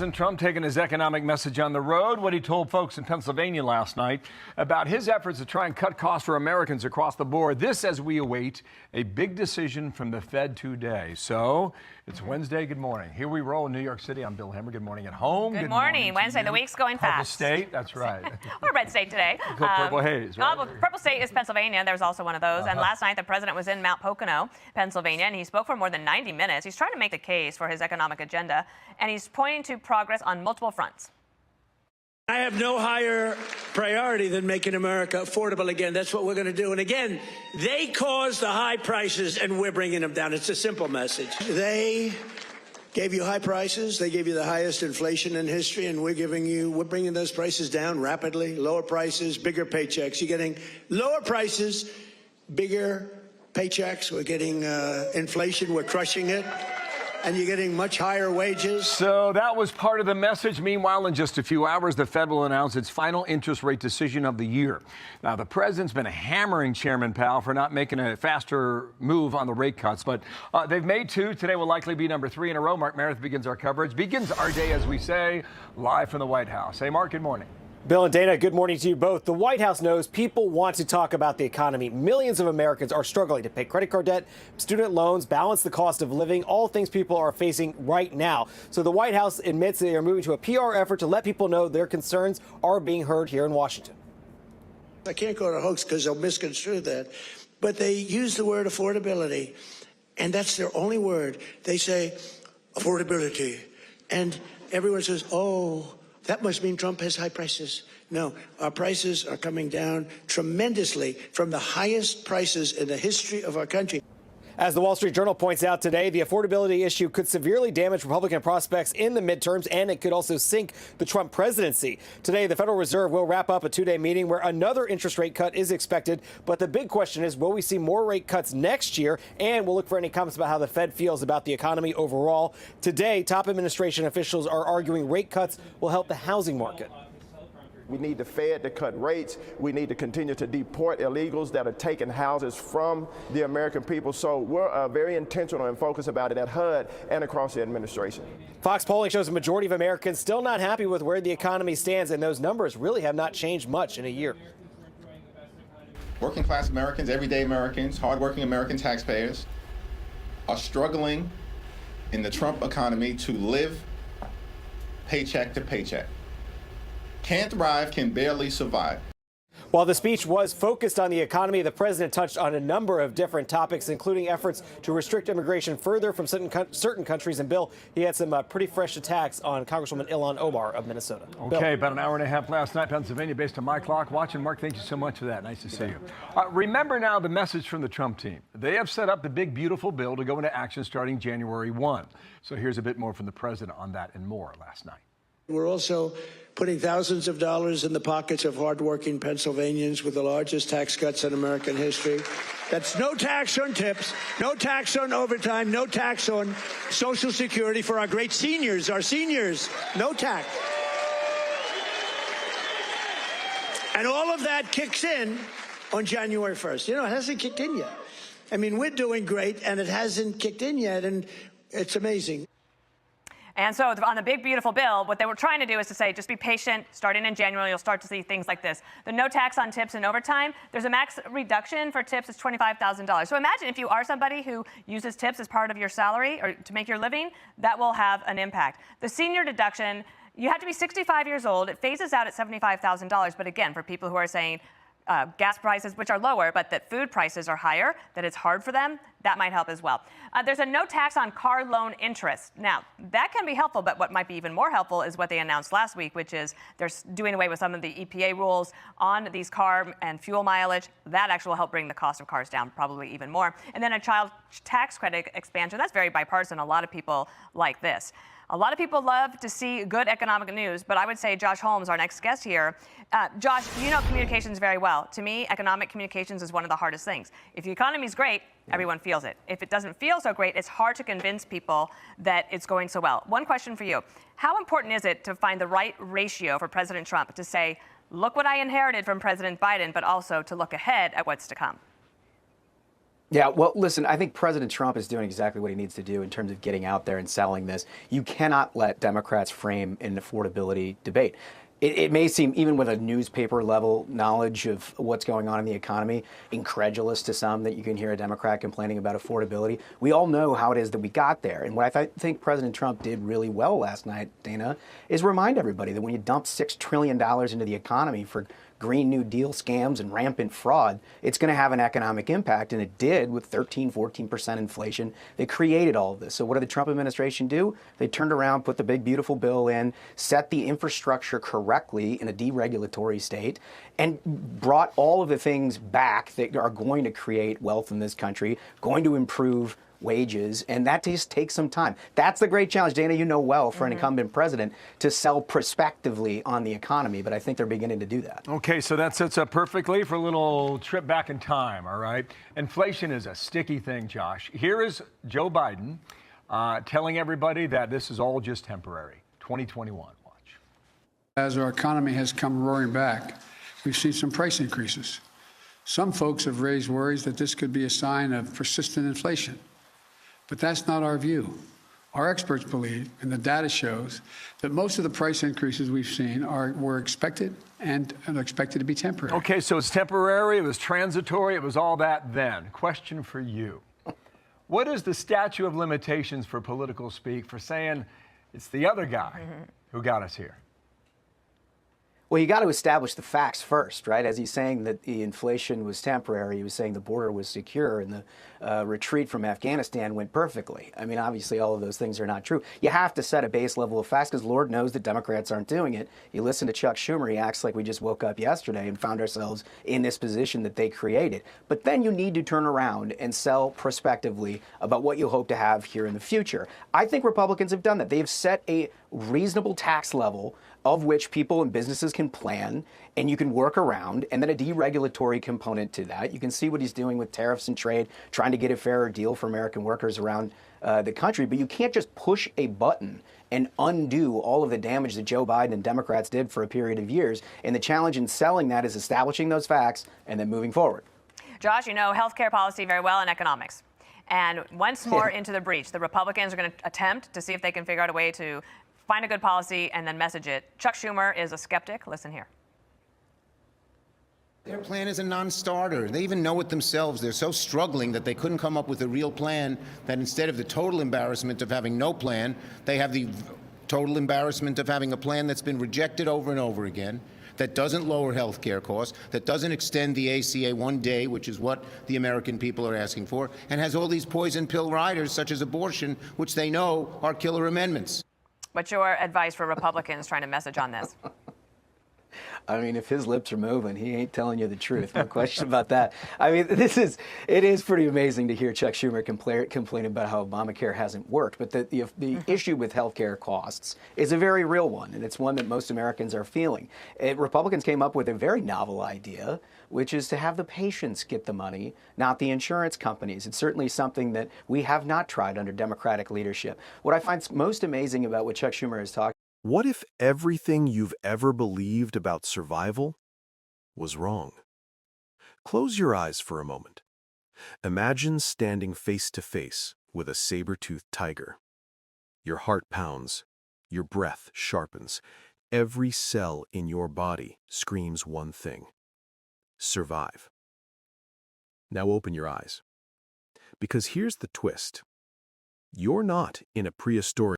President Trump taking his economic message on the road, what he told folks in Pennsylvania last night about his efforts to try and cut costs for Americans across the board. This as we await a big decision from the Fed today. So it's Wednesday. Good morning. Here we roll in New York City. I'm Bill Hammer. Good morning at home. Good morning. Wednesday. The week's going Purple fast. State. That's right. Or red state today. Purple haze, right? Purple state is Pennsylvania. There's also one of those. And last night the president was in Mount Pocono, Pennsylvania, and he spoke for more than 90 minutes. He's trying to make the case for his economic agenda, and he's pointing to progress on multiple fronts. I have no higher priority than making America affordable again. That's what we're going to do. And again, they caused the high prices, and we're bringing them down. It's a simple message. They gave you high prices. They gave you the highest inflation in history, and we're bringing those prices down rapidly. Lower prices, bigger paychecks. You're getting lower prices, bigger paychecks. We're getting inflation. We're crushing it. And you're getting much higher wages. So that was part of the message. Meanwhile, in just a few hours, the Fed will announce its final interest rate decision of the year. Now, the president's been hammering Chairman Powell for not making a faster move on the rate cuts, but they've made two. Today will likely be number 3 in a row. Mark Meredith begins our coverage. Begins our day, as we say, live from the White House. Hey, Mark, good morning. Bill and Dana, good morning to you both. The White House knows people want to talk about the economy. Millions of Americans are struggling to pay credit card debt, student loans, balance the cost of living, all things people are facing right now. So the White House admits they are moving to a PR effort to let people know their concerns are being heard here in Washington. I can't go to hoax because they'll misconstrue that. But they use the word affordability, and that's their only word. They say affordability, and everyone says, oh, that must mean Trump has high prices. No, our prices are coming down tremendously from the highest prices in the history of our country. As the Wall Street Journal points out today, the affordability issue could severely damage Republican prospects in the midterms, and it could also sink the Trump presidency. Today, the Federal Reserve will wrap up a 2-day meeting where another interest rate cut is expected. But the big question is, will we see more rate cuts next year? And we'll look for any comments about how the Fed feels about the economy overall. Today, top administration officials are arguing rate cuts will help the housing market. We need the Fed to cut rates. We need to continue to deport illegals that are taking houses from the American people. So we're very intentional and focused about it at HUD and across the administration. Fox polling shows a majority of Americans still not happy with where the economy stands, and those numbers really have not changed much in a year. Working class Americans, everyday Americans, hardworking American taxpayers are struggling in the Trump economy to live paycheck to paycheck. Can't thrive, can barely survive. While the speech was focused on the economy, the president touched on a number of different topics, including efforts to restrict immigration further from certain countries. And Bill, he had some pretty fresh attacks on Congresswoman Ilhan Omar of Minnesota. Okay, Bill. about an hour and a half last night, Pennsylvania, based on my clock. Watching, Mark, thank you so much for that. Nice to see you. Remember now the message from the Trump team. They have set up the big, beautiful bill to go into action starting January 1. So here's a bit more from the president on that and more last night. We're also putting thousands of dollars in the pockets of hardworking Pennsylvanians with the largest tax cuts in American history. That's no tax on tips, no tax on overtime, no tax on Social Security for our great seniors, our seniors, no tax. And all of that kicks in on January 1st. You know, it hasn't kicked in yet. I mean, we're doing great, and it hasn't kicked in yet, and it's amazing. And so on the big, beautiful bill, what they were trying to do is to say, just be patient. Starting in January, you'll start to see things like this. The no tax on tips and overtime, there's a max reduction for tips. It's $25,000. So imagine if you are somebody who uses tips as part of your salary or to make your living, that will have an impact. The senior deduction, you have to be 65 years old. It phases out at $75,000. But again, for people who are saying, gas prices, which are lower, but that food prices are higher, that it's hard for them, that might help as well. There's a no tax on car loan interest. Now, that can be helpful, but what might be even more helpful is what they announced last week, which is they're doing away with some of the EPA rules on these car and fuel mileage. That actually will help bring the cost of cars down probably even more. And then a child tax credit expansion. That's very bipartisan. A lot of people like this. A lot of people love to see good economic news, but I would say Josh Holmes, our next guest here. Josh, you know communications very well. To me, economic communications is one of the hardest things. If the economy is great, everyone feels it. If it doesn't feel so great, it's hard to convince people that it's going so well. One question for you. How important is it to find the right ratio for President Trump to say, look what I inherited from President Biden, but also to look ahead at what's to come? Yeah, well, listen, I think President Trump is doing exactly what he needs to do in terms of getting out there and selling this. You cannot let Democrats frame an affordability debate. It may seem, even with a newspaper level knowledge of what's going on in the economy, incredulous to some that you can hear a Democrat complaining about affordability. We all know how it is that we got there. And what I think President Trump did really well last night, Dana, is remind everybody that when you dump $6 trillion into the economy for Green New Deal scams and rampant fraud, it's going to have an economic impact, and it did with 13, 14% inflation. They created all of this. So what did the Trump administration do? They turned around, put the big, beautiful bill in, set the infrastructure correctly in a deregulatory state, and brought all of the things back that are going to create wealth in this country, going to improve wages, and that just takes some time. That's the great challenge, Dana, you know well, for an incumbent president to sell prospectively on the economy, but I think they're beginning to do that. Okay, so that sets up perfectly for a little trip back in time, all right? Inflation is a sticky thing, Josh. Here is Joe Biden telling everybody that this is all just temporary. 2021, watch. As our economy has come roaring back, we've seen some price increases. Some folks have raised worries that this could be a sign of persistent inflation. But that's not our view. Our experts believe, and the data shows, that most of the price increases we've seen were expected and are expected to be temporary. Okay, so it's temporary, it was transitory, it was all that then. Question for you. What is the statute of limitations for political speak for saying it's the other guy who got us here? Well, you got to establish the facts first, right? As he's saying that the inflation was temporary, he was saying the border was secure and the retreat from Afghanistan went perfectly. I mean, obviously, all of those things are not true. You have to set a base level of facts because Lord knows that Democrats aren't doing it. You listen to Chuck Schumer, he acts like we just woke up yesterday and found ourselves in this position that they created. But then you need to turn around and sell prospectively about what you hope to have here in the future. I think Republicans have done that. They have set a reasonable tax level of which people and businesses can plan and you can work around, and then a deregulatory component to that. You can see what he's doing with tariffs and trade, trying to get a fairer deal for American workers around the country. But you can't just push a button and undo all of the damage that Joe Biden and Democrats did for a period of years. And the challenge in selling that is establishing those facts and then moving forward. Josh, you know healthcare policy very well and economics. And once more into the breach, the Republicans are going to attempt to see if they can figure out a way to find a good policy and then message it. Chuck Schumer is a skeptic. Listen here. Their plan is a non-starter. They even know it themselves. They're so struggling that they couldn't come up with a real plan, that instead of the total embarrassment of having no plan, they have the total embarrassment of having a plan that's been rejected over and over again, that doesn't lower health care costs, that doesn't extend the ACA one day, which is what the American people are asking for, and has all these poison pill riders, such as abortion, which they know are killer amendments. What's your advice for Republicans trying to message on this? I mean, if his lips are moving, he ain't telling you the truth. No question about that. I mean, it is pretty amazing to hear Chuck Schumer complain about how Obamacare hasn't worked. But the issue with healthcare costs is a very real one, and it's one that most Americans are feeling. Republicans came up with a very novel idea, which is to have the patients get the money, not the insurance companies. It's certainly something that we have not tried under Democratic leadership. What I find most amazing about what Chuck Schumer is talking. What if everything you've ever believed about survival was wrong? Close your eyes for a moment. Imagine standing face to face with a saber-toothed tiger. Your heart pounds, your breath sharpens, every cell in your body screams one thing: survive. Now open your eyes. Because here's the twist. You're not in a prehistoric